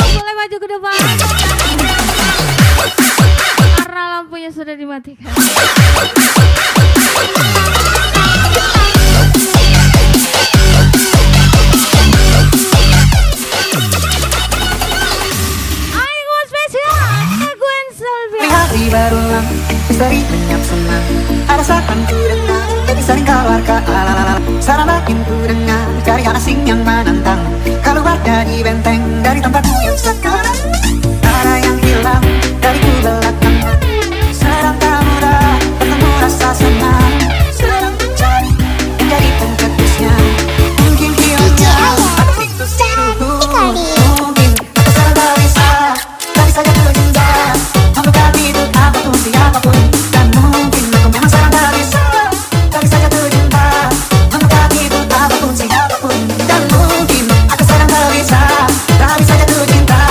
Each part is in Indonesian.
boleh maju ke depan karena lampunya sudah dimatikan. Ayo spesial Gwen Sylvia. Hari berulang, misteri lenyap senang. Ada saat ku dengar, baby sering keluar ke ala-ala. Salah makin ku dengar, cari asing yang menantang. Keluar dari benteng, dari tempatmu yang sekarang. Ada yang hilang dari ku belakangan. Sedang tak mudah bertemu rasa senang. Sedang mencari yang jadi pencetusnya. Mungkin hilangnya ada siklus hidupku. Mungkin aku sedang tak bisa saja terjunda. Membuka hidup apapun siapapun. Dan mungkin aku memang sedang tak bisa saja terjunda. Membuka hidup apapun siapapun. Dan mungkin aku sedang tak bisa jatuh cinta.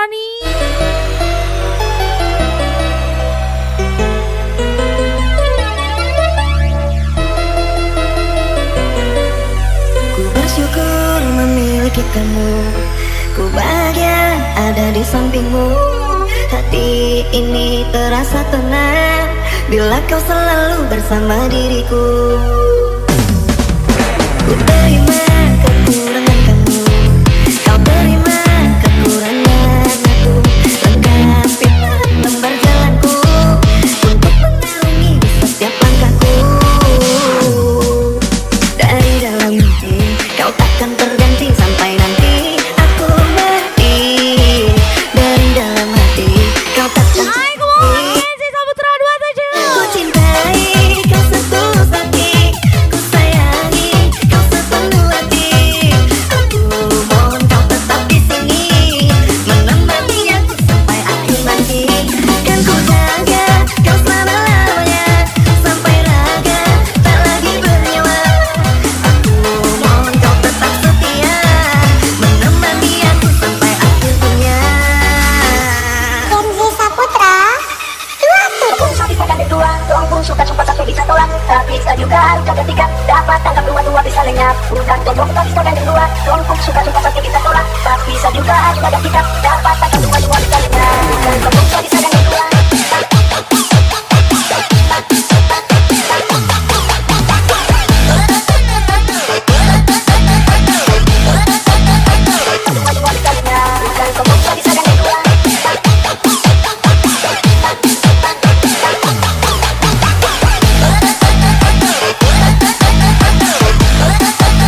Fani. Ku bersyukur memiliki kamu, ku bahagia ada di sampingmu. Hati ini terasa tenang bila kau selalu bersama diriku. Ku terima kekurangan kamu, kau terima kekurangan aku. Lengkapilah lembar jalanku untuk mengarungi di setiap langkahku. Dari dalam hati kau takkan terganti sampai nanti aku mati. Dari dalam hati kau takkan Hai, kemudian si Saputra 27. ku cintai kau setulus hati, ku sayangi kau sepenuh hati. Aku mohon kau tetap di sini menemani aku sampai akhir nanti. Kan ku jaga kau selama-lamanya sampai raga tak lagi bernyawa. Aku mohon kau tetap setia menemani aku sampai akhir dunia. Kenzi Saputra 27. Pun bisa dan dua, doang pun suka-suka satu bisa tolak. Tapi bisa juga harus jaga tiga, dapat tangkap dua-dua bisa lenyap. Bukan tolong tak bisa dan dua, doang pun suka-suka satu bisa tolak. Tapi bisa juga harus jaga tiga, dapat tangkap dua-dua bisa lenyap. Bukan tolong tak bisa dan dua.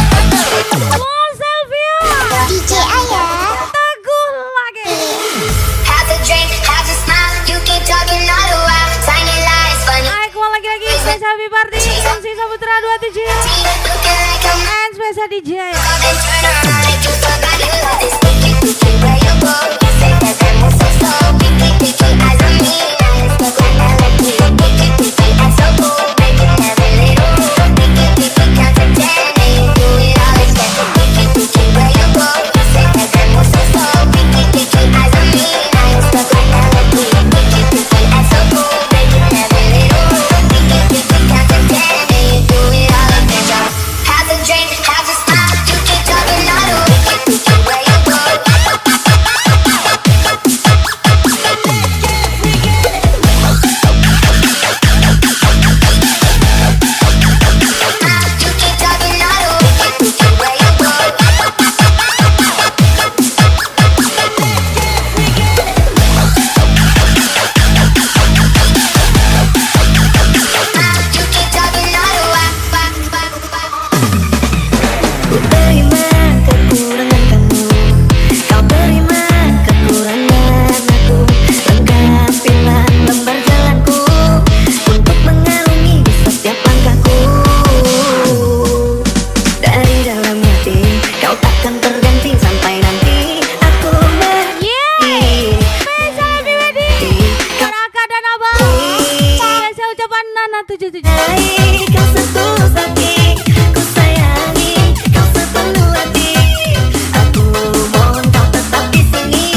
Wow, Selvia. DJ Ayah Teguh lagi. How's the drink? How's the smile? You keep talking all the while. Tiny lies, funny. Hai, kemudian lagi spesial Happy Party si Saputra 27 Looking like I'm and spesial DJ. then turn around like you forgot you love this. Picky, where you go? You say that I move so slow. Picky, eyes on me. Eyes look like I like you. Picky, I'm so cool. Make it have a little. Picky, count to 10 and you do it all again. Picky, where you go? You say that I move so slow. Picky, eyes on me. Eyes look like I like you. Picky, I'm so cool. Make it have a little. Picky, count to 10 and you do it all again. How's the drink? How's the smile? You keep talking all the way. Picky, where you go? You keep talking all the way. Picky, where you go? You keep talking all the way. Ku terima kekurangan kamu, kau terima kekurangan aku. Lengkapilah lembar jalanku untuk mengarungi di setiap langkahku. Dari dalam hati kau takkan terganti sampai nanti aku mati. Spesial Happy Wedding Raka dan Abang. Spesial ucapan Nana 77. Kau setulus hati, ku sayangi kau sepenuh hati. Aku mohon kau tetap di sini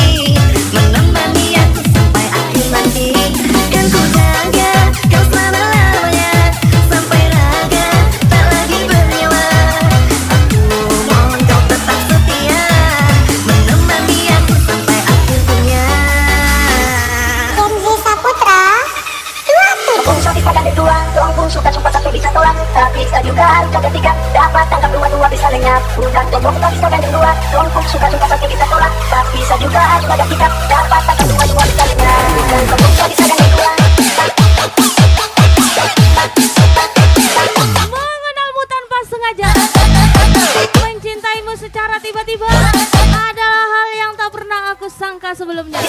menemani aku sampai akhir nanti. Kan ku jaga kau selama-lamanya sampai raga tak lagi bernyawa. Aku mohon kau tetap setia menemani aku sampai akhir dunia. Kenzi Saputra 27. Pun suka dan dua, doang pun suka-suka satu bisa tolak. Tapi bisa juga harus jaga tiga, dapat tangkap dua-dua bisa lenyap. Bukan tolong tak bisa dan dua, doang pun suka-suka satu bisa tolak. Tapi bisa juga harus jaga tiga, dapat tangkap dua-dua bisa lenyap. Bukan tolong tak bisa dan dua. Mengenalmu tanpa sengaja, mencintaimu secara tiba-tiba adalah hal yang tak pernah aku sangka sebelumnya.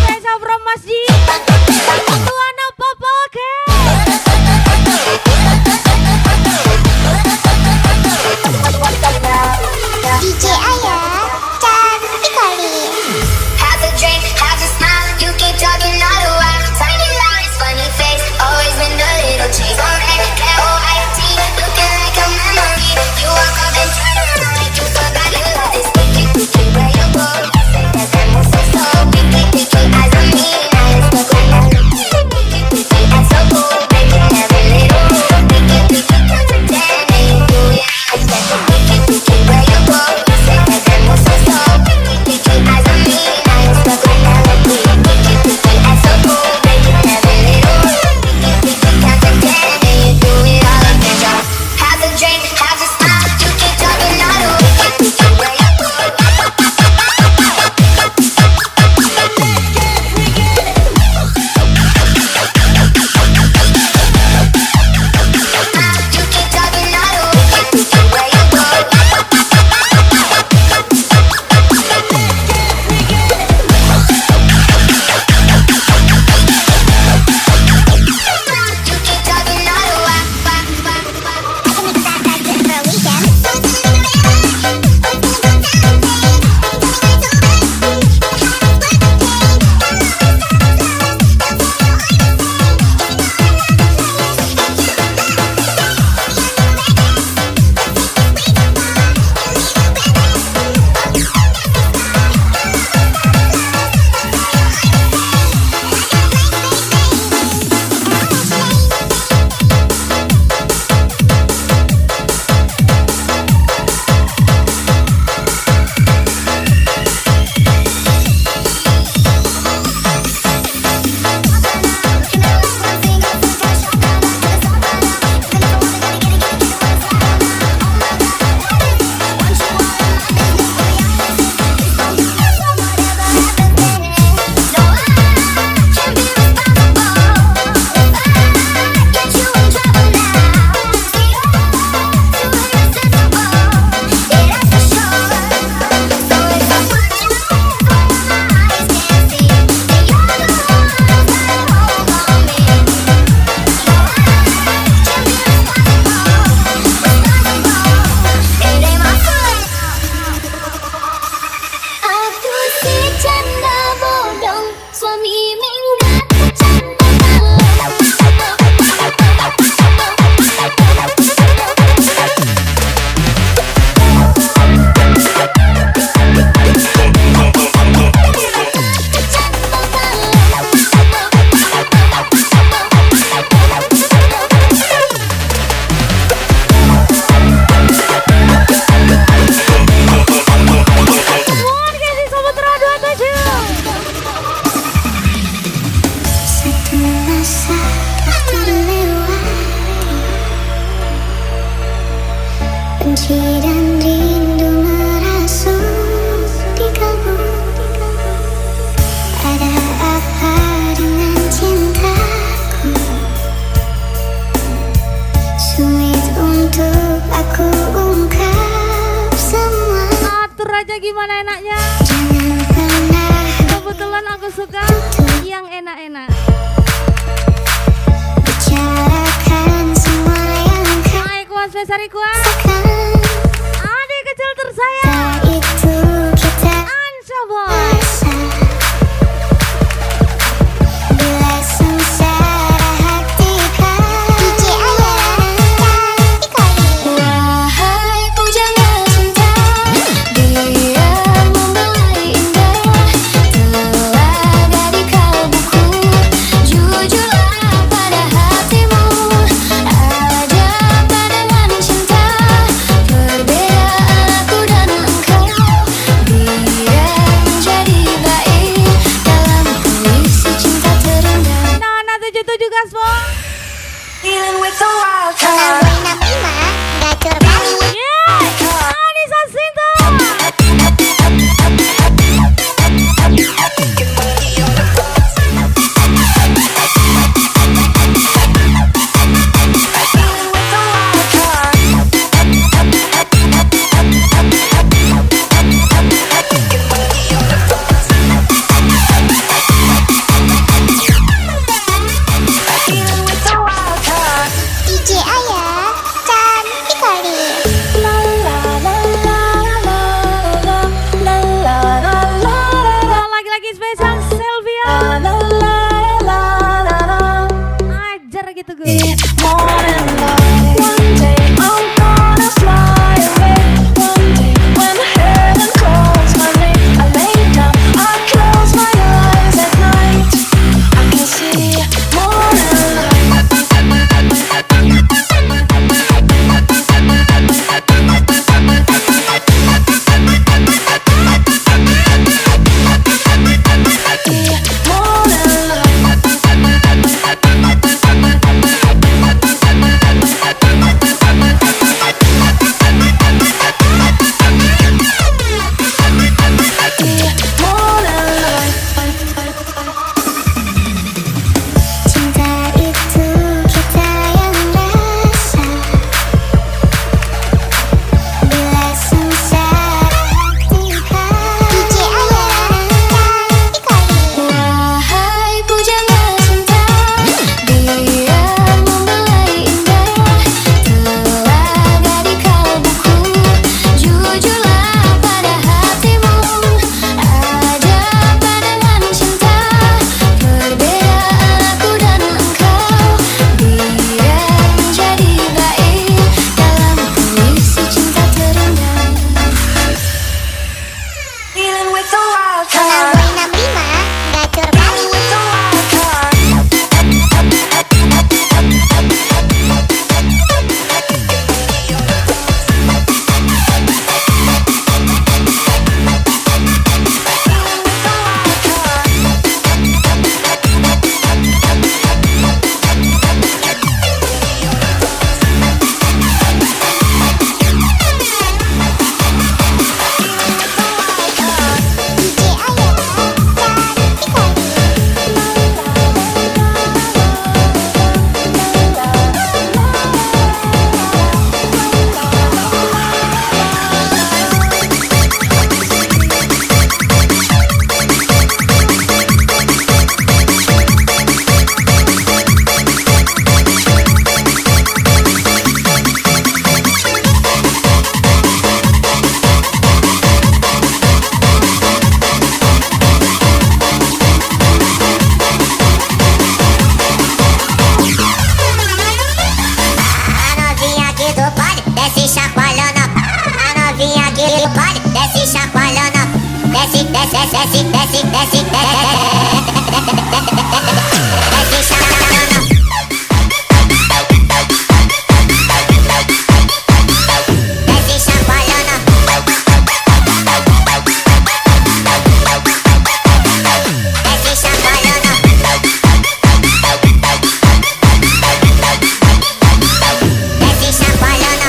Spesial from Masjid Tuana Papa Oke. DJ Ayah cantik kali. mana enaknya. Jangan pernah Kebetulan aku suka yang enak-enak. bicarakan semua yang kau Hai kuas besari kuas. rasakan. Adik kecil tersayang. Tak itu kita Ansha boy. rasa. Bila sengsara hati kau DJ Ayah cantik kali. Wahai pujangga cinta, dia membelai indah. Telah dari kalbuku, jujurlah pada hatimu. Ada pandangan cinta, perbedaan aku dan engkau. Biar menjadi baik dalam puisi cinta terindah. Nah, 77 gaspol. Kalau Boyna Prima, gacor kali. Yeah, Anissa Sinta. DJ Ayah cantik kali. Lagi-lagi spesial Sylvia. Ajar gitu gue. Cinta itu kita yang rasa. Bila sengsara hati kau DJ Ayah cantik kali. Wahai pujangga cinta, dia membelai indah. Telah dari kalbuku, jujurlah pada hatimu. Ada pandangan cinta, perbedaan aku dan engkau. Biar menjadi baik dalam puisi cinta terindah. Kalau Boyna Prima, gacor kali. DJ Ayah cantik A novinha aqui do baile desce chacoalhando. A novinha aqui do baile desce chacoalhando. Desce, desce, desce, desce, desce, desce chacoalhando. Desce chacoalhando. Desce chacoalhando. Desce chacoalhando. Desce chacoalhando.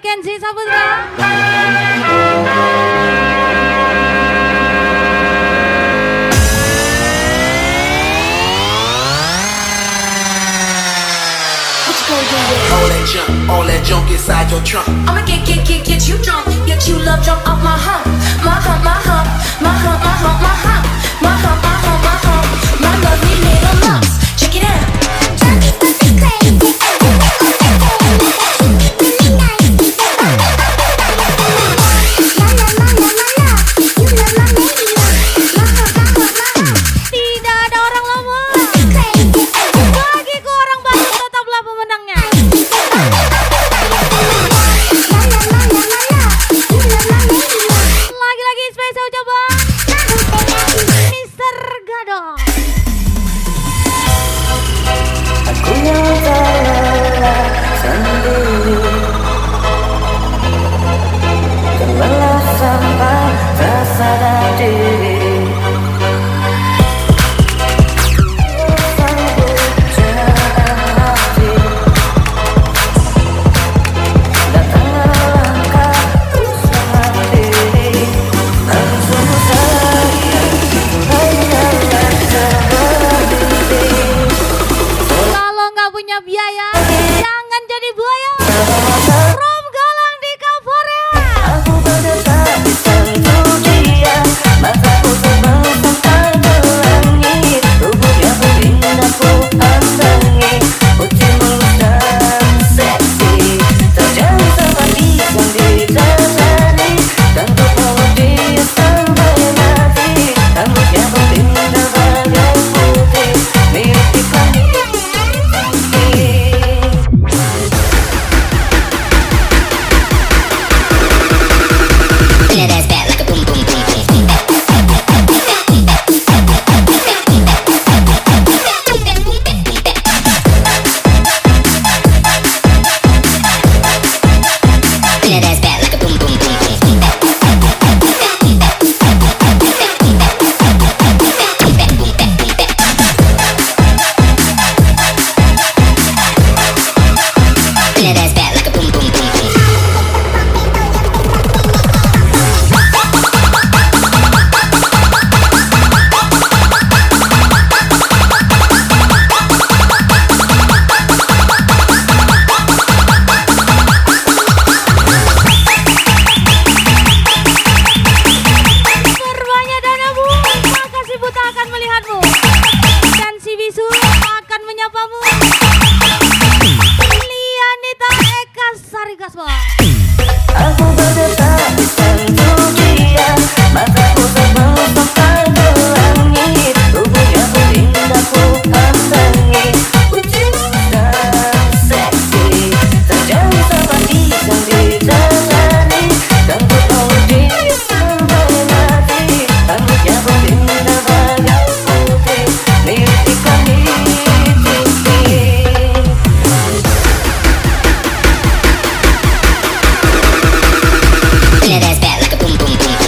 Kenzi Saputra. All that junk inside your trunk. I'ma get you drunk, get you love drunk off my hump, my hump, my hump, my hump, my hump, my hump, my hump, my hump, my hump, my lovely little lumps. Check it out. Junkie pussy crazy. Really nice. My love, my love, my love. You love my baby love. My heart, my heart, my heart. Tidak ada orang lama. Crazy. Bagiku orang baru tetaplah pemenangnya. My love, my love, my love. You love my baby love. Lagi-lagi spesial ucapan Mr. Gado. Aku yang terlelah sendiri, terlelah sampai tak sadar diri. Sanggup jalan hati, datanglah langkah terus mandiri. Langsung saja hanya terberdiri. Kalau nggak punya biaya, jangan jadi buaya. From Galang di cover ya. Aku berdetak di sentuh dia, mataku terbang sampai ke langit. Tubuhnya ku indah ku pandangi, putih mulus dan seksi. Terjadi seperti yang dijajari, dan ku peluk dia sampai mati. Rambutnya pun indah bagai putih, mirip iklan di TV. Bring that ass back like a boom boom boom boom. Bring that ass back like a boom boom boom boom. Bring that ass back like a boom boom boom boom. Berbanyak danamu, maka si buta akan melihatmu, dan si bisu akan menyapamu. Lianita Eka Sarigaswa. Aku berdetak di sentuh dia, mataku terbang sampai ke langit. Tubuhnya ku indah ku pandangi, putih mulus dan seksi. Terjadi seperti yang dijajari, dan ku peluk dia sampai mati. Rambutnya pun indah bagai putih, mirip iklan di TV. Bring that ass back like a boom boom boom boom.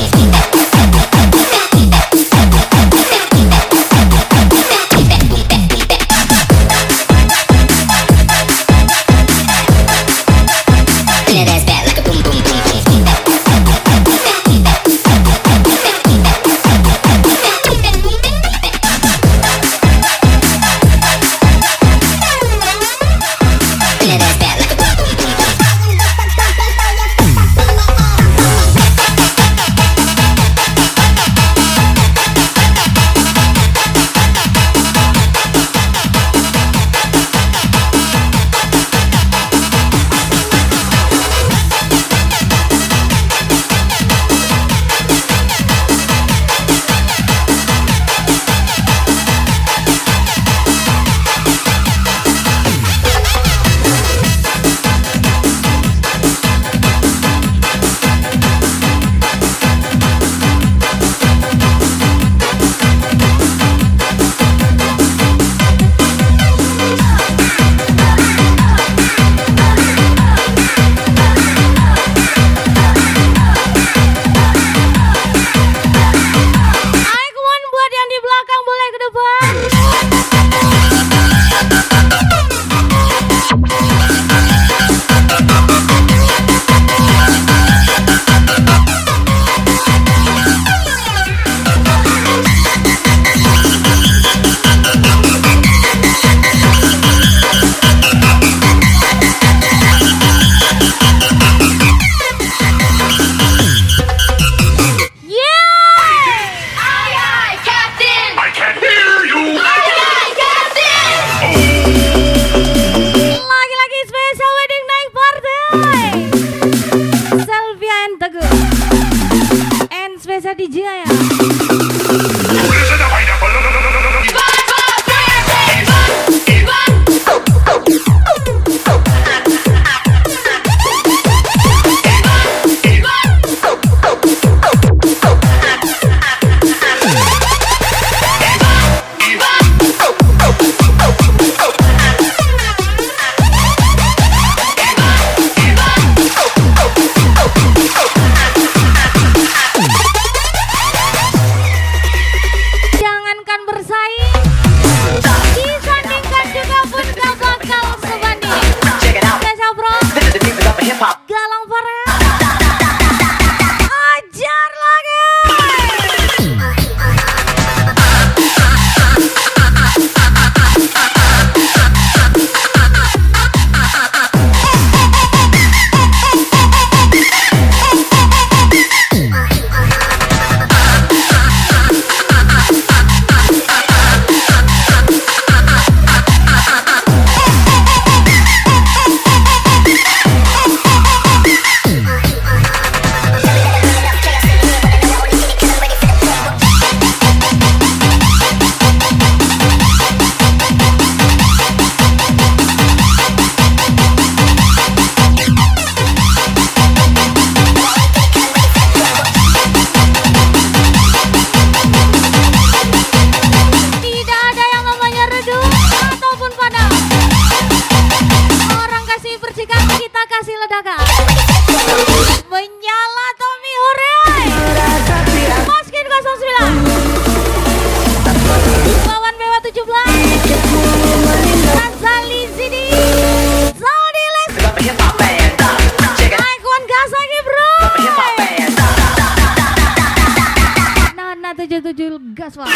Jul gas Pak.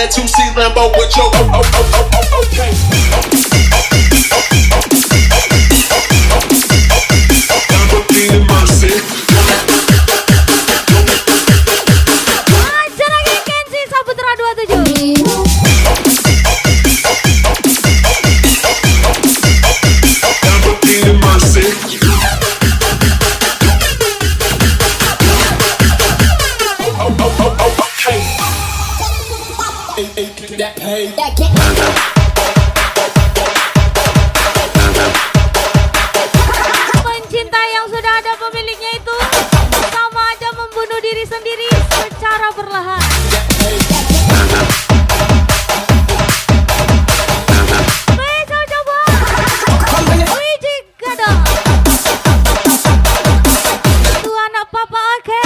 that 2C Lambo with your okay. Lamborghini Mercy. Aja lagi Kenzi Saputra 27. Lamborghini Mercy. Okay. That pay. Pencinta yang sudah ada pemiliknya itu sama aja membunuh diri sendiri secara perlahan. Bisa coba. Wiji gada. Itu anak papa oke.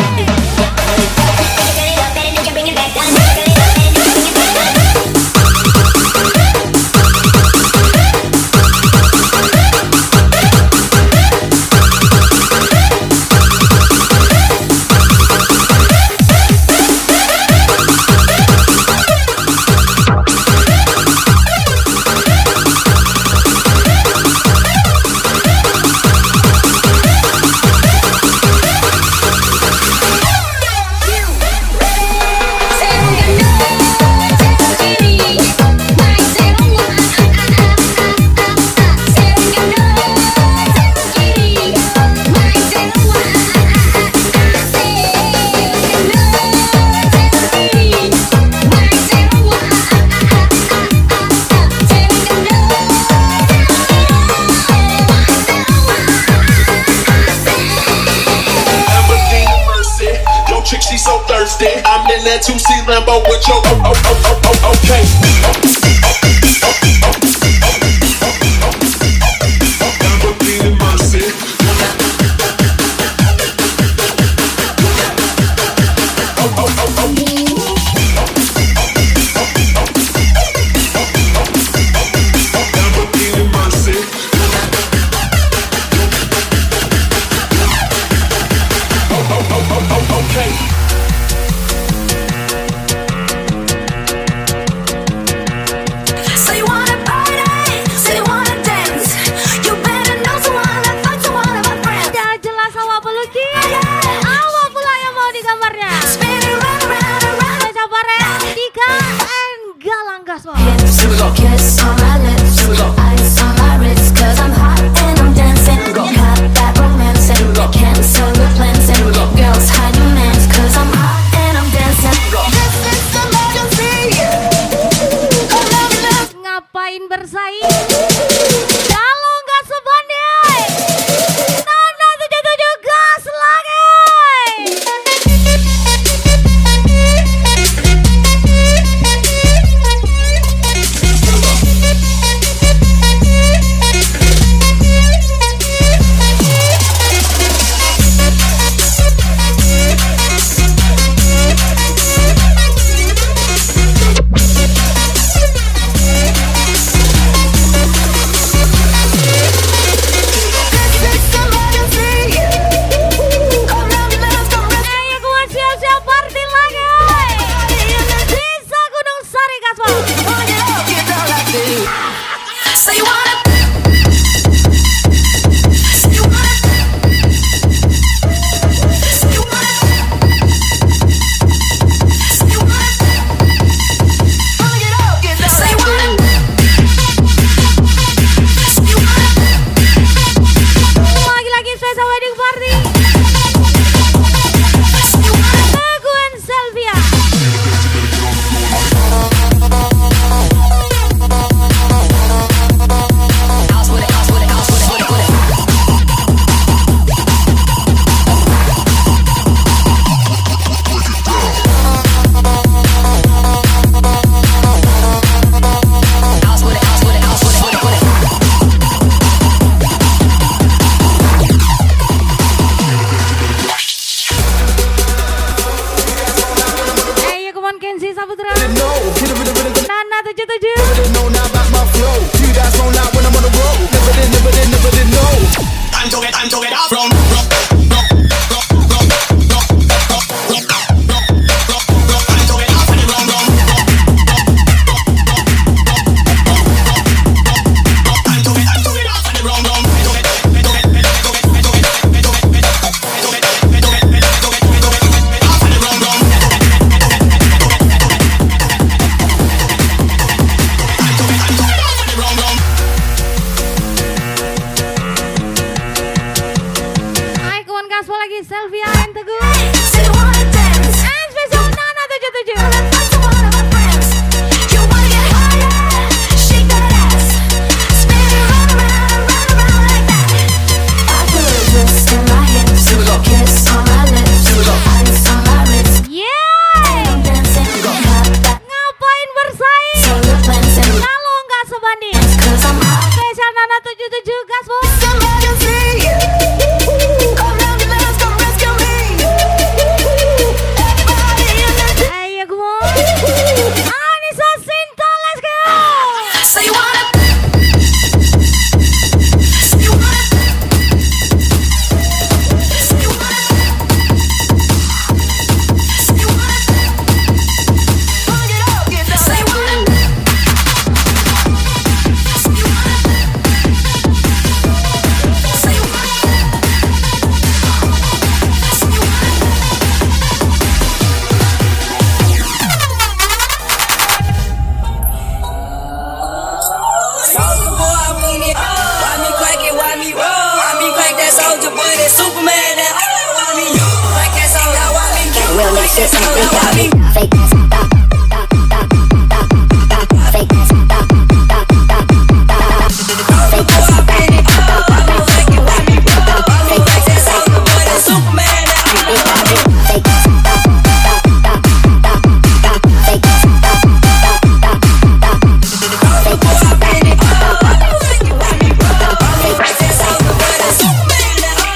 Chick, she so thirsty. I'm in that 2C Lambo with your okay. Lamborghini Mercy. Lamborghini Mercy. Okay. So you wanna party? So you wanna dance? You better know someone that fucks one of my friends. Tidak jelas awak peluki. Awak pula yang mau digambarnya. Spin it round, round, round. Saya Sapare, Dika, and Galang Gaswa. Kiss on my lips, ice on my wrist, 'cause I'm hot and I'm dancing. Got that romance and cancel the plans and girls hide your mans, 'cause I'm hot and I'm dancing. This is emergency. Ngapain bersaing? Kalau nggak sebanding, Nana 77 gas lagi. Ayo kawan siap-siap party lagi. Desa Gunung Sari Gaswa. So you wanna? So you wanna? So you wanna? So you wanna? So you wanna? So you wanna? Lagi-lagi special wedding party. So you wanna? Teguh and Selvia. Ayo kawan Kenzi Saputra. Nana 77. Know now about my flow. You guys roll out when I'm on the road. Never did know. Time to get out from. Time to get out from the wrong. Anissa Sinta, let's go. So you wanna? So you wanna? So you wanna? So you wanna? Bring it up, get down. So you wanna? So you wanna? So you wanna? So you wanna? Soulja Boy, I mean it. Why me crack it? Why me roll? Why me crack that Soulja Boy? That Superman? That why me crack that Soulja? Why me We'll make shit Soulja? something Why me fake ass, stop, stop, stop, stop, stop, fake ass, stop, stop, stop, stop, fake ass, stop, Why me crack it? Why me roll? Why me crack that Soulja Boy? That Superman? That fake ass, stop, stop, stop, stop, stop, fake ass, stop, stop, stop, stop, fake ass, stop, why me crack it? Why me roll? Why me crack that Soulja Boy? That Superman? That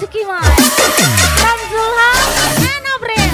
rezeki mas. From Zulham and April.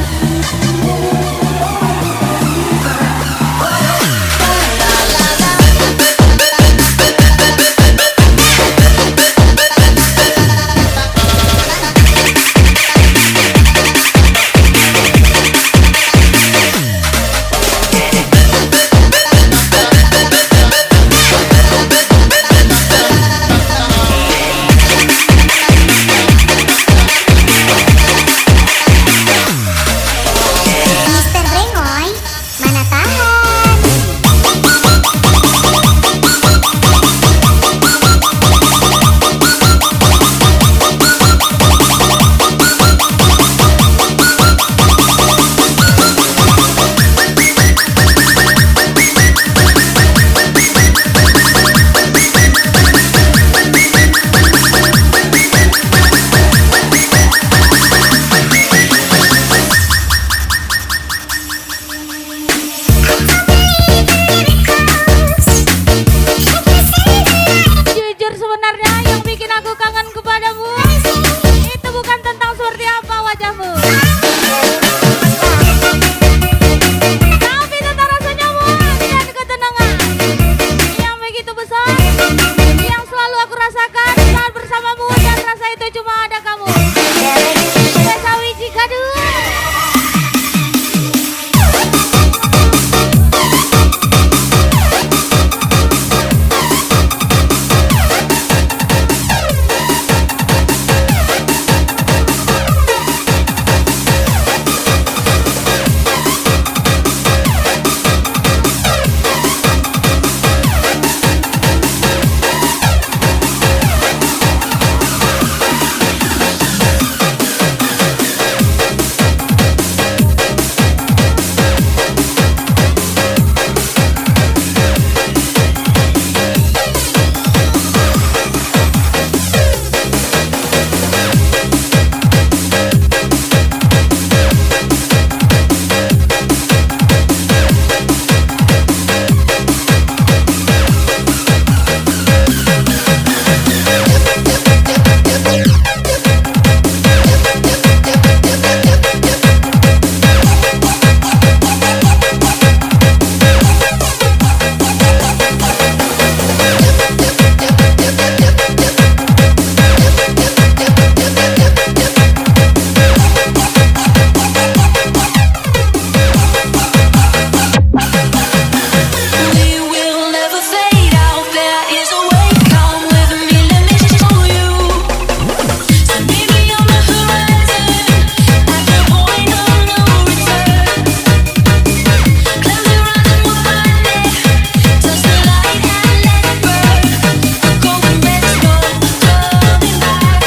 Mister Brengoy, mana tahan? Jujur sebenarnya yang bikin aku kangen kepadamu itu bukan tentang seperti apa wajahmu, tapi tentang rasa nyaman dan ketenangan yang begitu besar yang selalu aku rasakan saat bersamamu, dan rasa itu cuma ada kamu. Desa Wiji Kadu. We will never fade out. There is a way. Come with me, let me show you. So meet me on the horizon, at the point of no return. Close your eyes and we'll find it. Touch the light and let it burn. Go and let's go, coming back,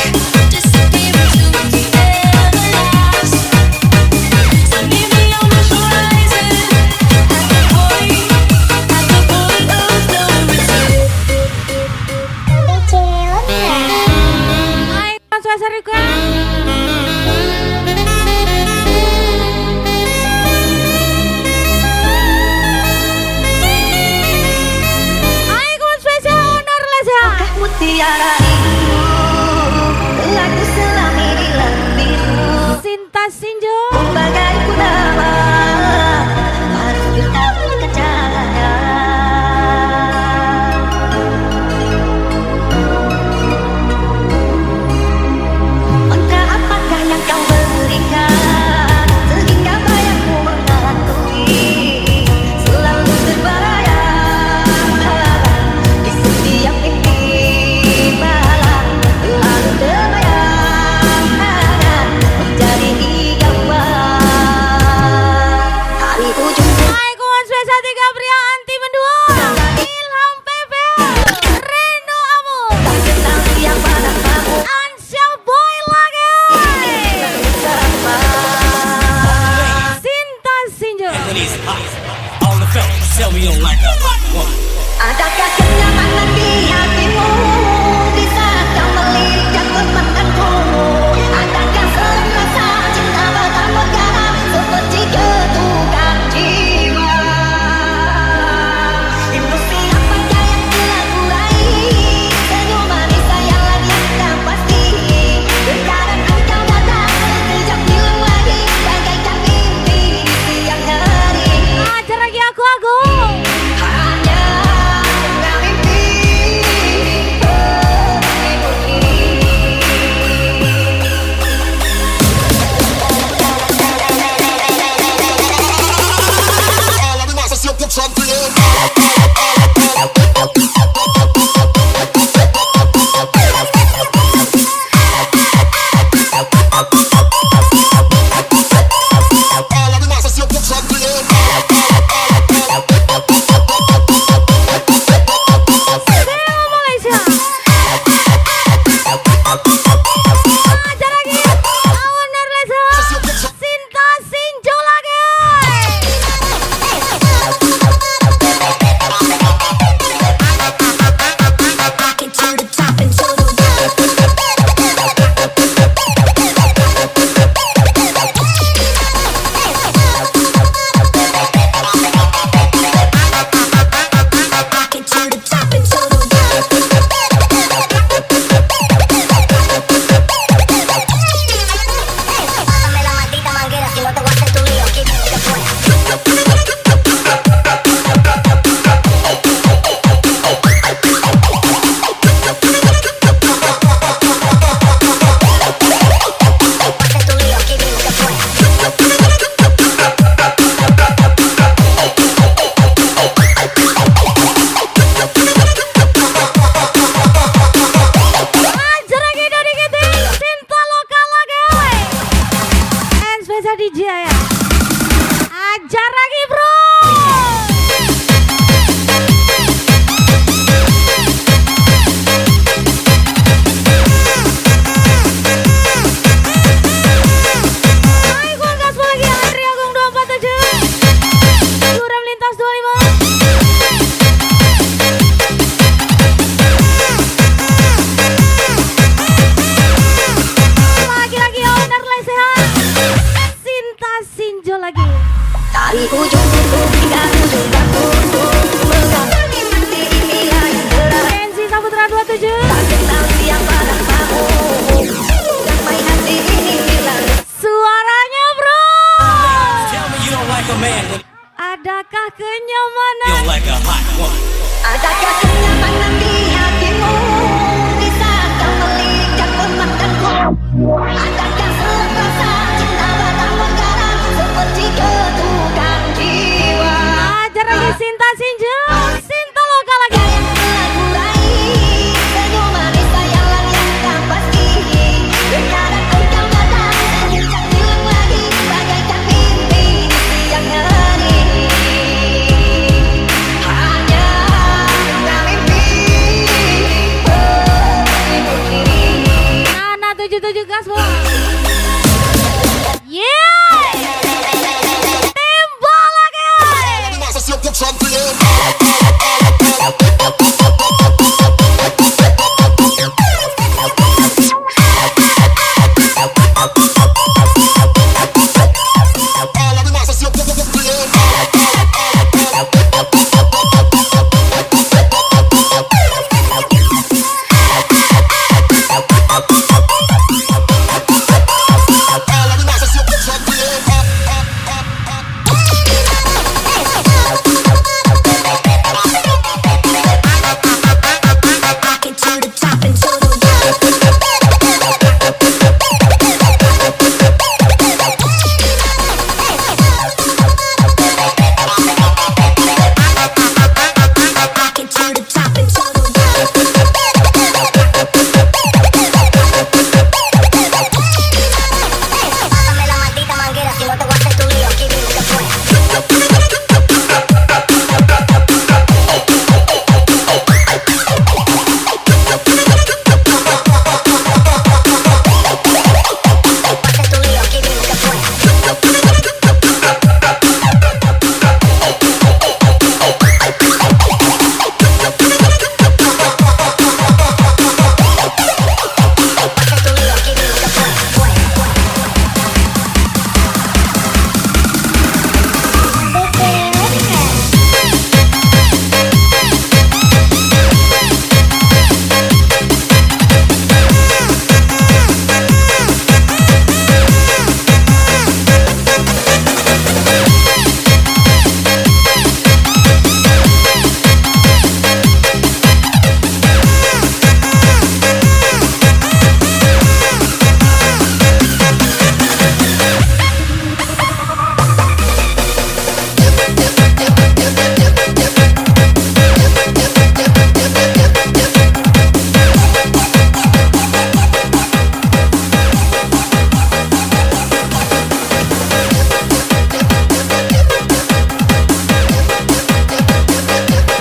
disappearing to the everlast. So meet me on the horizon, at the point of no return. Hai, Mas Rika. Hai, kawan spesial Honor Lesya. Mutiara itu telah kuselami di lambimu, Sinta Sinjo. bagai purnama harus kita bercahaya. Mantra apakah yang kau berikan sehingga bayangku menghantui, selalu terbayang di setiap mimpi malam. Wijaya. Ajar lagi bro. Naik gua gas lagi Andri Agung 247. Yuram lintas 25. Lagi-lagi owner lesehan. Sinta Sinjo lagi. Dari ujung hingga ujung bahuku mengagumi mati ini yang gelap. Kenzi Saputra 27. Tak kenal siang pada kamu. Damai hati ini hilang. Suaranya bro. Tell me you don't like a man when Adakah you kenyamanan? don't like a hot one. Adakah kenyamanan di hatimu di saat kau melihat pemandanku? Adakah rasa cinta batang menggaram seperti ketukan jiwa? Ajar lagi Sinta Sinjo. Sinta lokal lagi. Yang telah kurai senyum manis tayangan yang tak pasti. Sekarang kau datang dan tak hilang lagi bagaikan mimpi di siang hari. Hanya mimpi mimpi. Nana 77 gas bro. Yeah. Tembak lagi. Get to the top and to the Get to the top and to Pásame la maldita manguera si no te voy a hacer tu lío. Aquí viene después. Hacer tu lío. Aquí viene después. Hacer tu lío. Aquí viene después.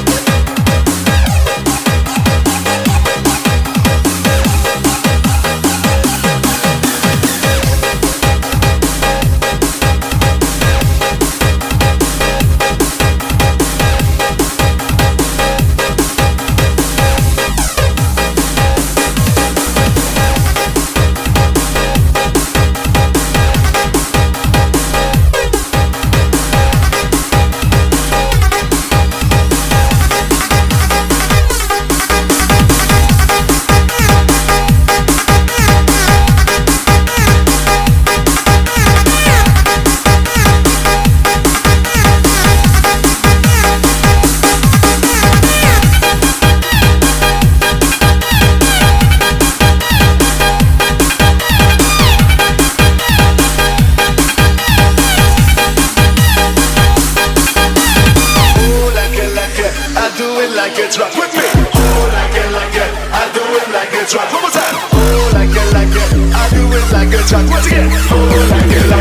like it, I do it like it. Once again, oh, like it,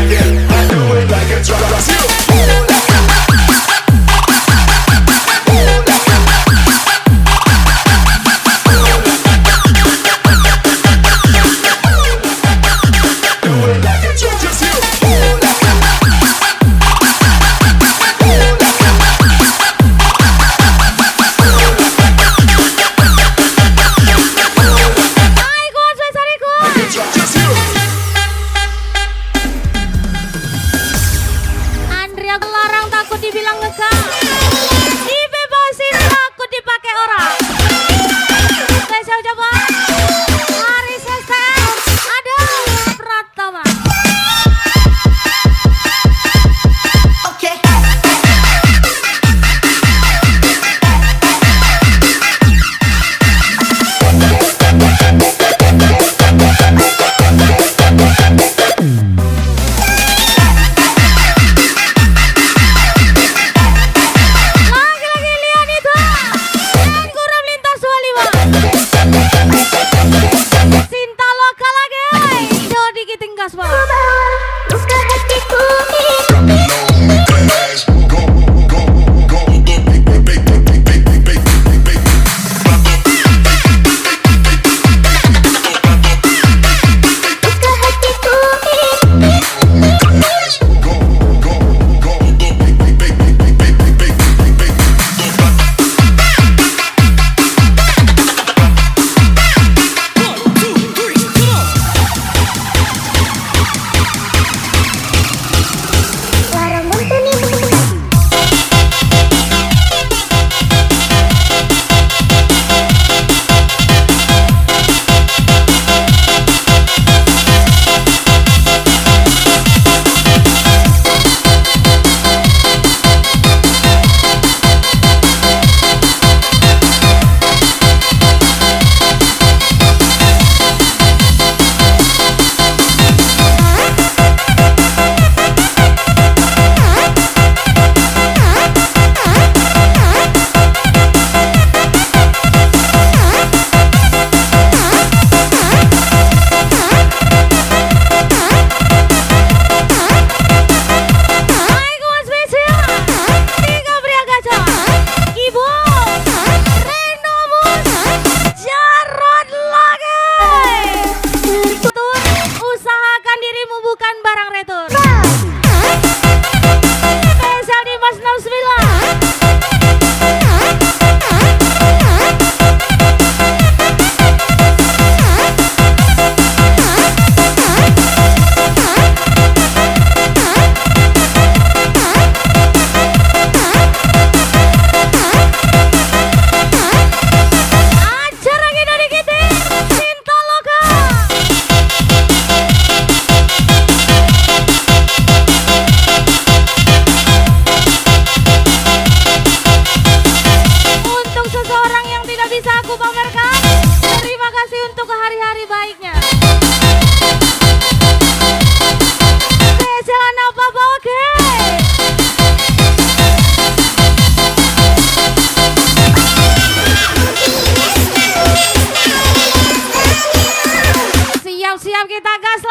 I do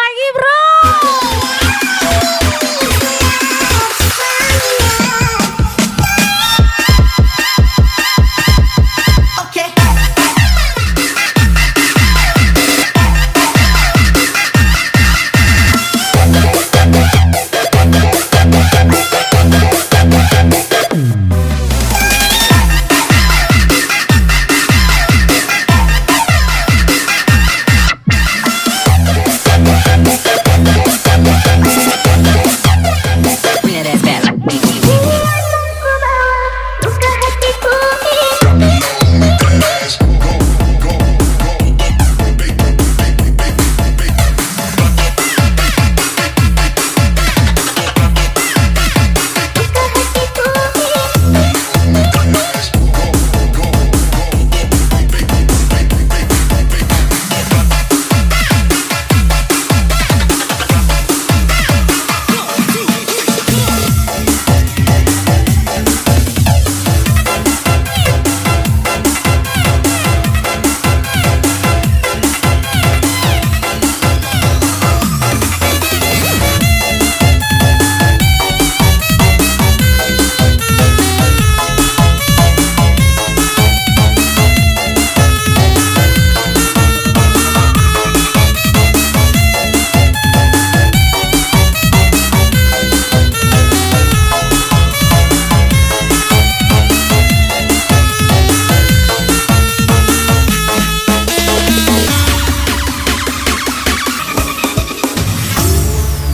lagi bro.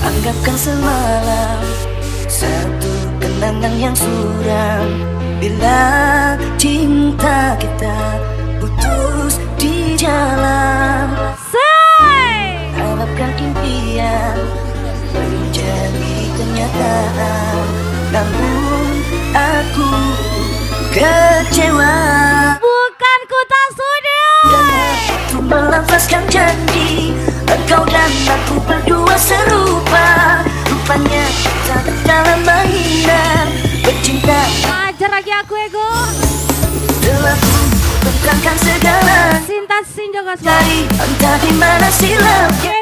Anggapkan semalam satu kenangan yang suram. Bila cinta kita putus di jalan, harapkan impian menjadi kenyataan. Namun aku kecewa, Bukan ku tak sudi. aku melafazkan janji. Engkau dan aku berdua serupa. Rupanya kita dalam mainan bercinta. Ajar lagi aku ego. Telah ku tentangkan segala Sinta sinjogas dari entah di mana silapnya.